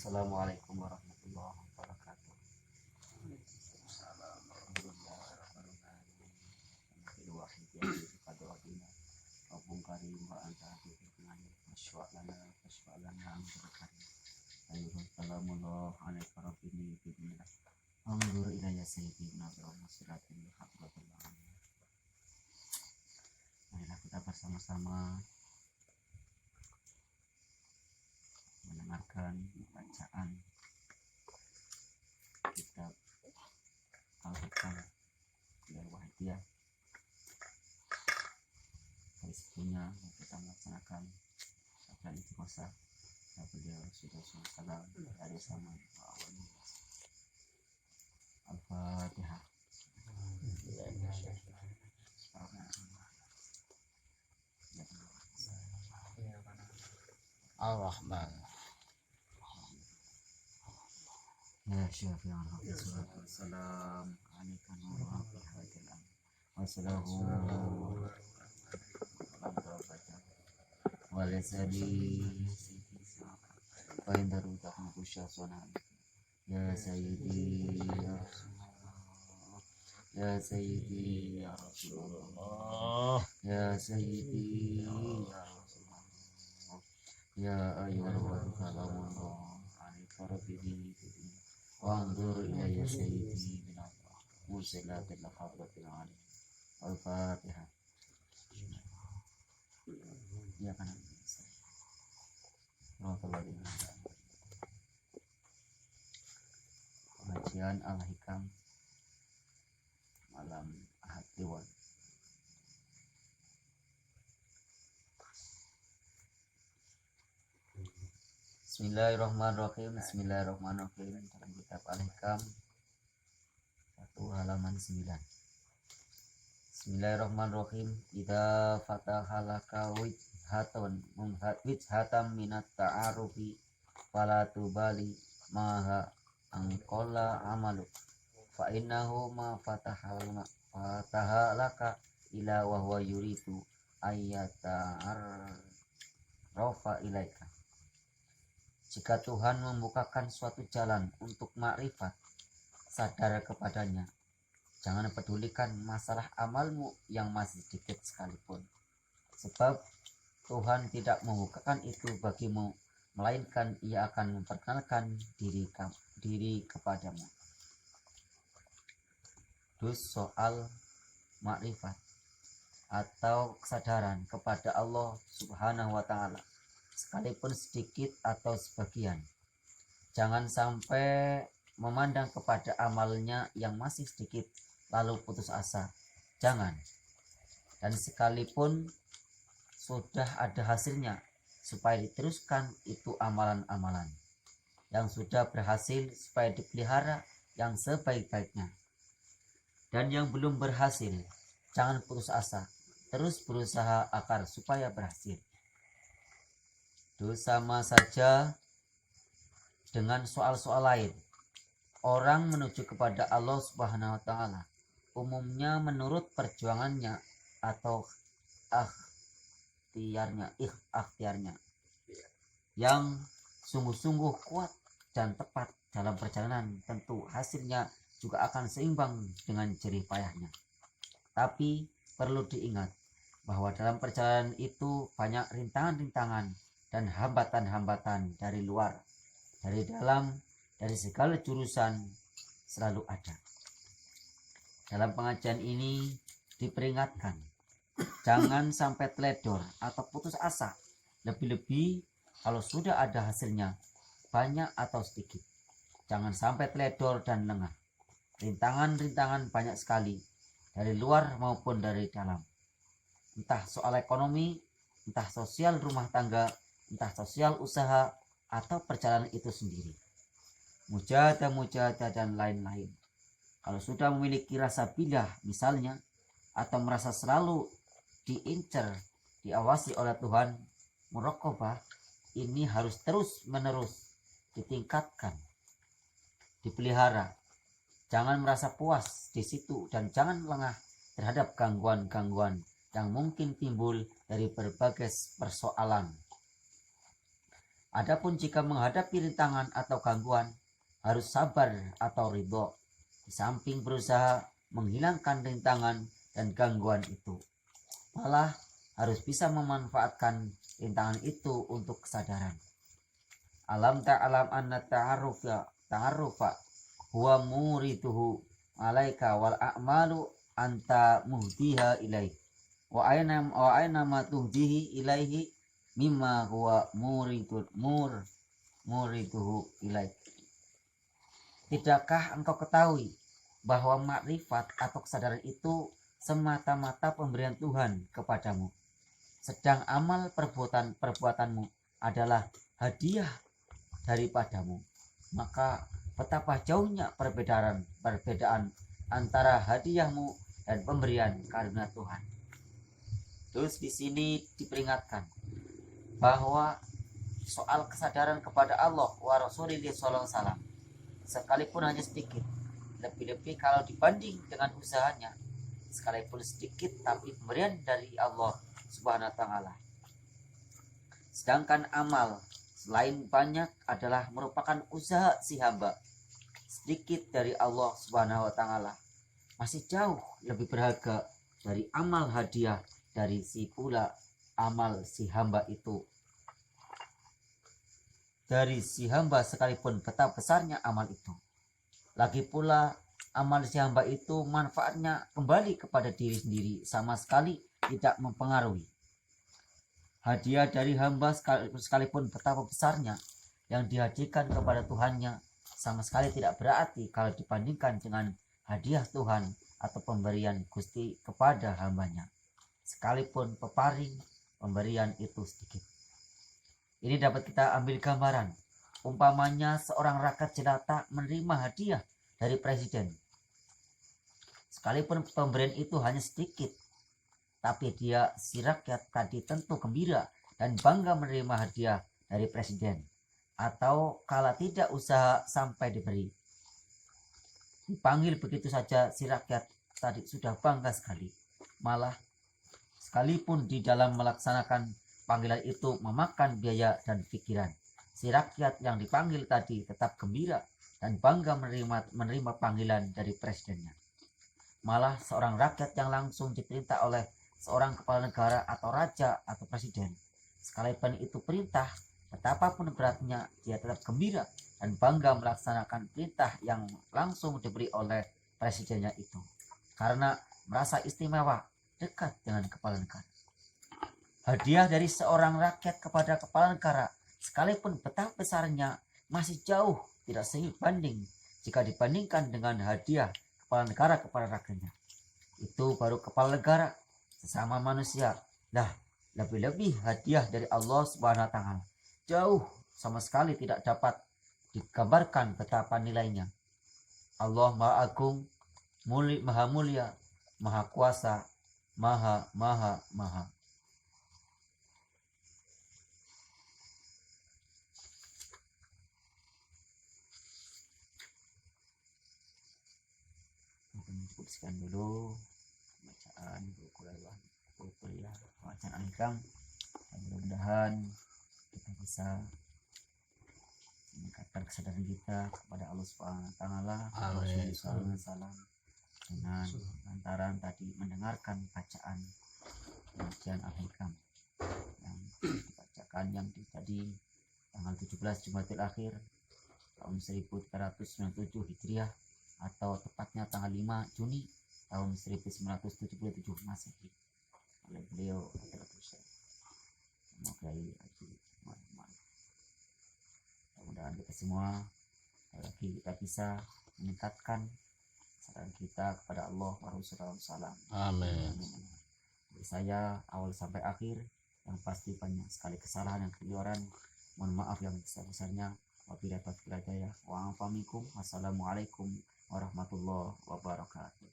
Assalamualaikum warahmatullahi wabarakatuh. Marilah kita bersama-sama mendengarkan bacaan kitab Al-Hikam dari Wahidiyah. Dari sebelumnya kita melaksanakan salat istighosah dan beliau sudah salam dari sama awalnya. Al-Fatihah. Ar-Rahman. Ya Syafi'i al-Salatu wassalam alaika nurul hadilam wassalamu walasadi wa indaru takmu syahsunan ya sayyidi ya Rasulullah ya sayyidi ya Rasulullah ya sayyidi ya Rasulullah ya ayyuhal wasallallahu alaihi warahmatullahi wanzur ilayya sayyidi min Allah musilatil hadratil alim. Al-Fatihah. Ya kan. Pengajian Al-Hikam malam Ahad Kliwon. Bismillahirrahmanirrahim. Bismillahirrahmanirrahim. Dalam kitab Al-Hikam 1 halaman 9. Bismillahirrahmanirrahim. Idza fatahalaka wijhatam minat ta'arufi fala tubali maha angkola amalu fa innahu ma fatahalaka ila wa huwa yuridu ayyata'arrafa ilaika. Jika Tuhan membukakan suatu jalan untuk makrifat, sadar kepadanya. Jangan pedulikan masalah amalmu yang masih sedikit sekalipun. Sebab Tuhan tidak membukakan itu bagimu, melainkan Ia akan memperkenalkan diri kepadamu. Dus soal makrifat atau kesadaran kepada Allah Subhanahu wa Ta'ala, sekalipun sedikit atau sebagian. Jangan sampai memandang kepada amalnya yang masih sedikit lalu putus asa. Jangan. Dan sekalipun sudah ada hasilnya, supaya diteruskan itu amalan-amalan yang sudah berhasil, supaya dipelihara yang sebaik-baiknya. Dan yang belum berhasil, jangan putus asa, terus berusaha agar supaya berhasil. Itu sama saja dengan soal-soal lain. Orang menuju kepada Allah Subhanahu wa Ta'ala umumnya menurut perjuangannya atau ikhtiarnya yang sungguh-sungguh kuat dan tepat dalam perjalanan. Tentu hasilnya juga akan seimbang dengan jerih payahnya. Tapi perlu diingat bahwa dalam perjalanan itu banyak rintangan-rintangan dan hambatan-hambatan dari luar, dari dalam, dari segala jurusan selalu ada. Dalam pengajian ini diperingatkan, jangan sampai teledor atau putus asa, lebih-lebih kalau sudah ada hasilnya, banyak atau sedikit. Jangan sampai teledor dan lengah. Rintangan-rintangan banyak sekali, dari luar maupun dari dalam. Entah soal ekonomi, entah sosial rumah tangga, entah sosial usaha, atau perjalanan itu sendiri. Mujahadah dan lain-lain. Kalau sudah memiliki rasa bilah misalnya, atau merasa selalu diincar, diawasi oleh Tuhan, muraqabah, ini harus terus menerus ditingkatkan, dipelihara. Jangan merasa puas di situ dan jangan lengah terhadap gangguan-gangguan yang mungkin timbul dari berbagai persoalan. Adapun jika menghadapi rintangan atau gangguan, harus sabar atau ridho, di samping berusaha menghilangkan rintangan dan gangguan itu. Malah harus bisa memanfaatkan rintangan itu untuk kesadaran. Alam ta'alam anna ta'arrufa huwa muriduhu alaika wal a'malu anta muhdiha ilaih. Wa aina ma tuhdihi ilaihi mimma huwa muriduhu ilaih. Tidakkah engkau ketahui bahwa makrifat atau kesadaran itu semata-mata pemberian Tuhan kepadamu, sedang amal perbuatanmu adalah hadiah daripadamu. Maka betapa jauhnya perbedaan antara hadiahmu dan pemberian karunia Tuhan. Terus di sini diperingatkan bahwa soal kesadaran kepada Allah wa Rasulullah SAW, sekalipun hanya sedikit, lebih-lebih kalau dibanding dengan usahanya, sekalipun sedikit tapi pemberian dari Allah Subhanahu wa taala. Sedangkan amal selain banyak adalah merupakan usaha si hamba, sedikit dari Allah Subhanahu wa taala masih jauh lebih berharga dari amal hadiah dari si pula amal si hamba itu. Dari si hamba sekalipun betapa besarnya amal itu. Lagi pula amal si hamba itu manfaatnya kembali kepada diri sendiri, sama sekali tidak mempengaruhi. Hadiah dari hamba sekalipun betapa besarnya yang dihadiahkan kepada Tuhannya sama sekali tidak berarti kalau dibandingkan dengan hadiah Tuhan atau pemberian Gusti kepada hambanya. Sekalipun peparing pemberian itu sedikit. Ini dapat kita ambil gambaran. Umpamanya seorang rakyat jelata menerima hadiah dari presiden. Sekalipun pemberian itu hanya sedikit, tapi dia si rakyat tadi tentu gembira dan bangga menerima hadiah dari presiden. Atau kala tidak usaha sampai diberi, dipanggil begitu saja, si rakyat tadi sudah bangga sekali. Malah sekalipun di dalam melaksanakan panggilan itu memakan biaya dan pikiran, si rakyat yang dipanggil tadi tetap gembira dan bangga menerima panggilan dari presidennya. Malah seorang rakyat yang langsung diperintah oleh seorang kepala negara atau raja atau presiden, sekalipun itu perintah, betapapun beratnya, dia tetap gembira dan bangga melaksanakan perintah yang langsung diberi oleh presidennya itu, karena merasa istimewa dekat dengan kepala negara. Hadiah dari seorang rakyat kepada kepala negara, sekalipun betapa besarnya, masih jauh tidak sebanding jika dibandingkan dengan hadiah kepala negara kepada rakyatnya. Itu baru kepala negara, sesama manusia. Lah, lebih-lebih hadiah dari Allah Subhanahu wa taala jauh sama sekali tidak dapat digambarkan betapa nilainya. Allah Maha Agung, Maha Mulia, Maha Kuasa, Maha. Cukup sekian dulu bacaan kuliah bacaan Al-Hikam. Mudah-mudahan kita bisa meningkatkan kesadaran kita kepada Allah Subhanahu wa taala, Rasulullah dengan lantaran tadi mendengarkan bacaan kajian Al-Hikam yang dibacakan yang tadi tanggal 17 Jumadil Akhir tahun 1397 Hijriah atau tepatnya tanggal 5 Juni tahun 1977 Masehi oleh beliau adalah Syekh Kiai Haji Muhammad. Mudah-mudahan kita semua lagi kita bisa meningkatkan kesadaran kita kepada Allah wa Rasulullah. Amin. Dari saya awal sampai akhir yang pasti banyak sekali kesalahan dan keliruan. Mohon maaf yang besar-besarnya. Wabillahi taufiq wal hidayah. Wa assalamualaikum warahmatullahi wabarakatuh.